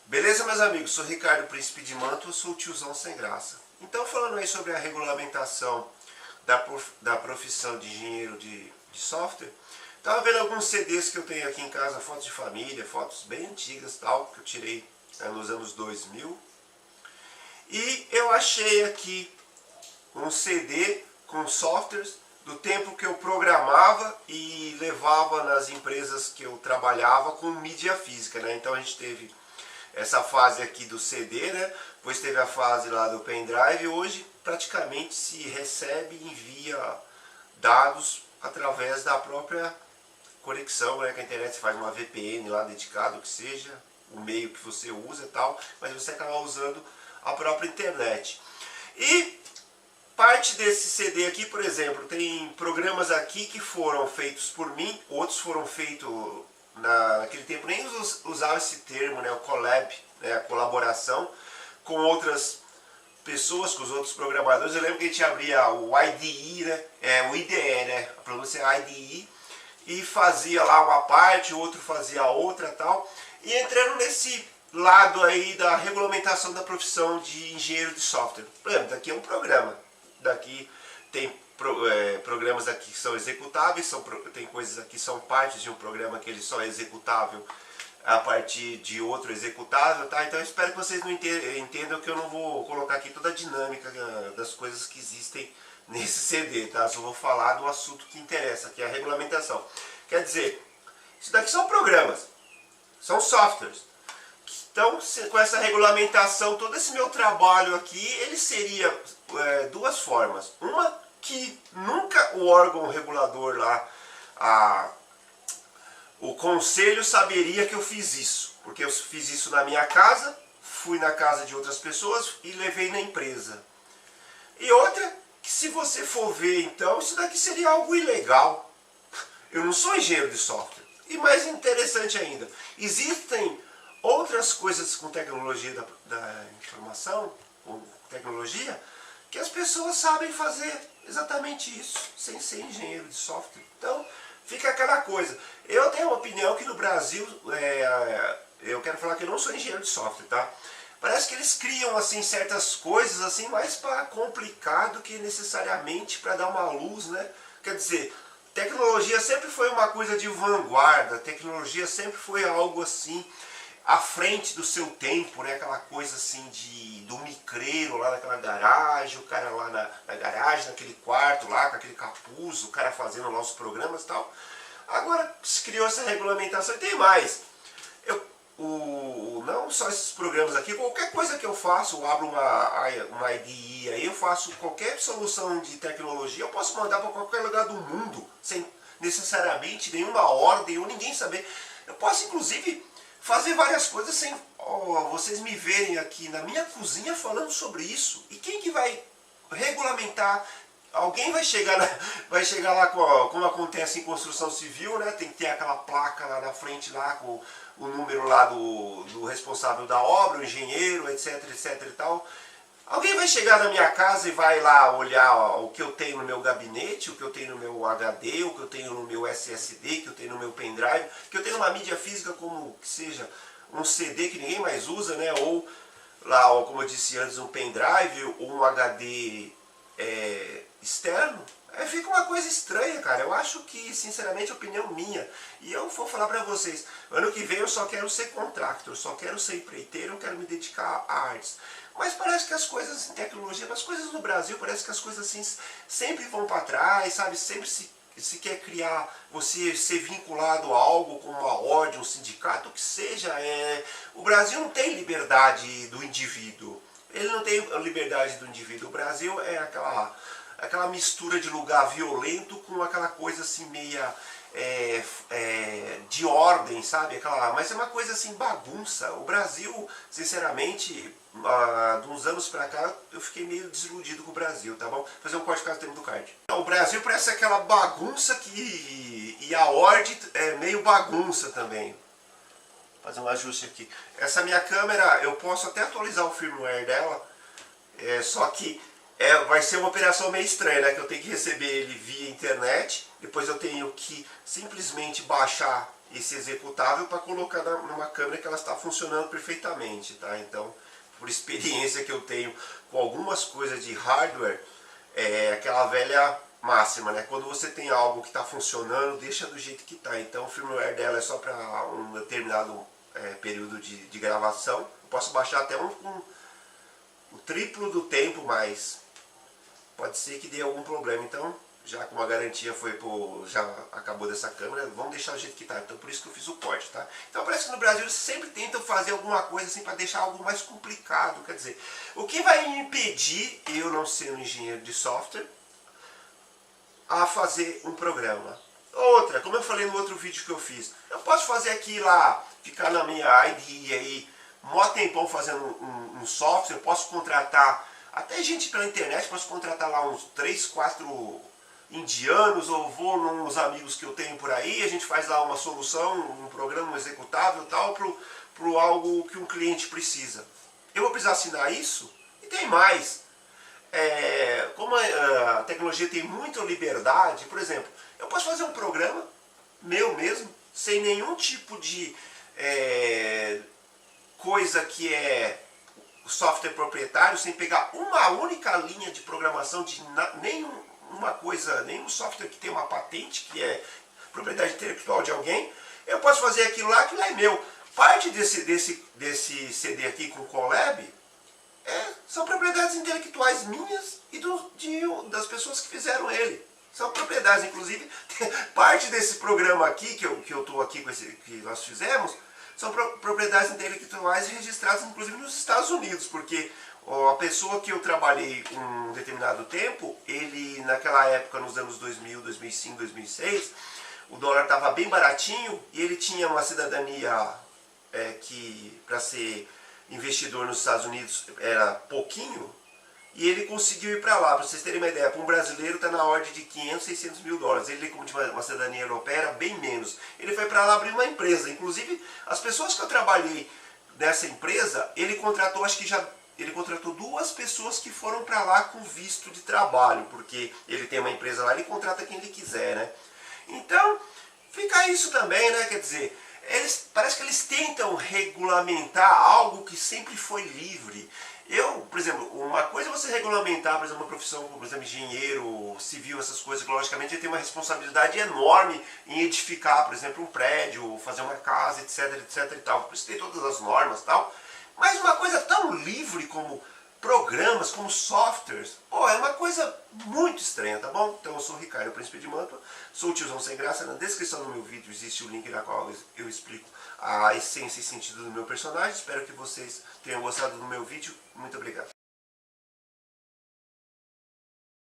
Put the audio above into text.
Beleza, meus amigos? Sou Ricardo Príncipe de Manto, sou o tiozão sem graça. Então, falando aí sobre a regulamentação da profissão de engenheiro de software, estava vendo alguns CDs que eu tenho aqui em casa, fotos de família, fotos bem antigas, tal, que eu tirei nos anos 2000. E eu achei aqui um CD com softwares do tempo que eu programava e levava nas empresas que eu trabalhava com mídia física, né? Então a gente teve essa fase aqui do CD, né? Depois teve a fase lá do pendrive e hoje praticamente se recebe e envia dados através da própria conexão, né? Que a internet faz uma VPN lá dedicado, que seja o meio que você usa e tal, mas você acaba usando a própria internet. E parte desse CD aqui, por exemplo, tem programas aqui que foram feitos por mim, outros foram feitos naquele tempo, nem usava esse termo, né, o collab, né, a colaboração com outras pessoas, com os outros programadores. Eu lembro que a gente abria o IDE, né, o IDE, né, a pronúncia é IDE, e fazia lá uma parte, o outro fazia a outra tal, e entrando nesse lado aí da regulamentação da profissão de engenheiro de software. Por exemplo, daqui é um programa, daqui tem programas aqui que são executáveis, tem coisas aqui que são partes de um programa que ele só é executável a partir de outro executável, tá? Então eu espero que vocês não entendam que eu não vou colocar aqui toda a dinâmica das coisas que existem nesse CD, tá? Só vou falar do assunto que interessa, que é a regulamentação. Quer dizer, isso daqui são programas, são softwares. Então, com essa regulamentação, todo esse meu trabalho aqui, ele seria duas formas. Uma, que nunca o órgão regulador lá, o conselho saberia que eu fiz isso. Porque eu fiz isso na minha casa, fui na casa de outras pessoas e levei na empresa. E outra, que se você for ver então, isso daqui seria algo ilegal. Eu não sou engenheiro de software. E mais interessante ainda, existem outras coisas com tecnologia da informação, com tecnologia, que as pessoas sabem fazer exatamente isso, sem ser engenheiro de software. Então, fica aquela coisa. Eu tenho uma opinião que no Brasil, eu quero falar que eu não sou engenheiro de software, tá? Parece que eles criam assim certas coisas assim mais para complicar do que necessariamente para dar uma luz, né? Quer dizer, tecnologia sempre foi uma coisa de vanguarda, tecnologia sempre foi algo assim à frente do seu tempo, né? Aquela coisa assim do micreiro lá naquela garagem, o cara lá na garagem, naquele quarto lá, com aquele capuz, o cara fazendo lá os programas e tal. Agora se criou essa regulamentação e tem mais. Não só esses programas aqui, qualquer coisa que eu faço, eu abro uma IDE aí, eu faço qualquer solução de tecnologia, eu posso mandar para qualquer lugar do mundo, sem necessariamente nenhuma ordem ou ninguém saber. Eu posso inclusive fazer várias coisas sem vocês me verem aqui na minha cozinha falando sobre isso. E quem que vai regulamentar? Alguém vai chegar lá como acontece em construção civil, né? Tem que ter aquela placa lá na frente lá com o número lá do responsável da obra, o engenheiro, etc, etc e tal. Alguém vai chegar na minha casa e vai lá olhar o que eu tenho no meu gabinete, o que eu tenho no meu HD, o que eu tenho no meu SSD, o que eu tenho no meu pendrive, o que eu tenho numa mídia física como que seja um CD que ninguém mais usa, né? Ou lá, como eu disse antes, um pendrive ou um HD externo. Fica uma coisa estranha, cara. Eu acho que, sinceramente, é opinião minha. E eu vou falar pra vocês, ano que vem eu só quero ser contractor, só quero ser empreiteiro, eu quero me dedicar a artes. Mas parece que as coisas em tecnologia, as coisas no Brasil, parece que as coisas assim sempre vão para trás, sabe? Sempre se quer criar, você ser vinculado a algo como uma ordem, um sindicato, o que seja. O Brasil não tem liberdade do indivíduo. Ele não tem liberdade do indivíduo. O Brasil é aquela mistura de lugar violento com aquela coisa assim meia de ordem, sabe? Mas é uma coisa assim bagunça. O Brasil, sinceramente, de uns anos pra cá, eu fiquei meio desiludido com o Brasil, tá bom? Vou fazer um corte caso tempo do card. O Brasil parece aquela bagunça e a ordem é meio bagunça também. Vou fazer um ajuste aqui. Essa minha câmera, eu posso até atualizar o firmware dela, só que vai ser uma operação meio estranha, né? Que eu tenho que receber ele via internet, depois eu tenho que simplesmente baixar esse executável para colocar numa câmera que ela está funcionando perfeitamente, tá? Então, por experiência que eu tenho com algumas coisas de hardware, é aquela velha máxima, né? Quando você tem algo que está funcionando, deixa do jeito que está. Então, o firmware dela é só para um determinado período de gravação. Eu posso baixar até o triplo do tempo, mas pode ser que dê algum problema. Então, já como a garantia já acabou dessa câmera, vamos deixar do jeito que está. Então por isso que eu fiz o corte, tá? Então parece que no Brasil eles sempre tentam fazer alguma coisa assim para deixar algo mais complicado. Quer dizer, o que vai me impedir, eu não ser um engenheiro de software, a fazer um programa? Outra, como eu falei no outro vídeo que eu fiz, eu posso fazer aqui lá, ficar na minha IDE aí, mó tempão fazendo um software, eu posso contratar até gente pela internet, posso contratar lá uns 3, 4 indianos, ou vou nos amigos que eu tenho por aí, a gente faz lá uma solução, um programa, um executável tal, pro algo que um cliente precisa. Eu vou precisar assinar isso? E tem mais. Como a tecnologia tem muita liberdade, por exemplo, eu posso fazer um programa meu mesmo, sem nenhum tipo de coisa que é software proprietário, sem pegar uma única linha de programação de nenhum software que tem uma patente, que é propriedade intelectual de alguém. Eu posso fazer aquilo lá é meu. Parte desse CD aqui com o Colab são propriedades intelectuais minhas e das pessoas que fizeram ele. São propriedades, inclusive, parte desse programa aqui, que eu estou aqui com que nós fizemos, são propriedades intelectuais registradas, inclusive, nos Estados Unidos, porque a pessoa que eu trabalhei um determinado tempo, ele, naquela época, nos anos 2000, 2005, 2006, o dólar estava bem baratinho e ele tinha uma cidadania que, para ser investidor nos Estados Unidos, era pouquinho, e ele conseguiu ir para lá. Para vocês terem uma ideia, para um brasileiro está na ordem de 500, 600 mil dólares. Ele, como tinha uma cidadania europeia, era bem menos. Ele foi para lá abrir uma empresa. Inclusive, as pessoas que eu trabalhei nessa empresa, ele contratou, ele contratou 2 pessoas que foram para lá com visto de trabalho, porque ele tem uma empresa lá, ele contrata quem ele quiser, né? Então, fica isso também, né? Quer dizer, parece que eles tentam regulamentar algo que sempre foi livre. Por exemplo, uma coisa é você regulamentar, por exemplo, uma profissão como, por exemplo, engenheiro civil, essas coisas, que logicamente ele tem uma responsabilidade enorme em edificar, por exemplo, um prédio, fazer uma casa, etc, etc e tal. Por isso tem todas as normas e tal. Mas uma coisa tão livre como programas, como softwares, é uma coisa muito estranha, tá bom? Então eu sou o Ricardo, Príncipe de Mantua, sou o tiozão sem graça. Na descrição do meu vídeo existe o link na qual eu explico a essência e sentido do meu personagem. Espero que vocês tenham gostado do meu vídeo. Muito obrigado.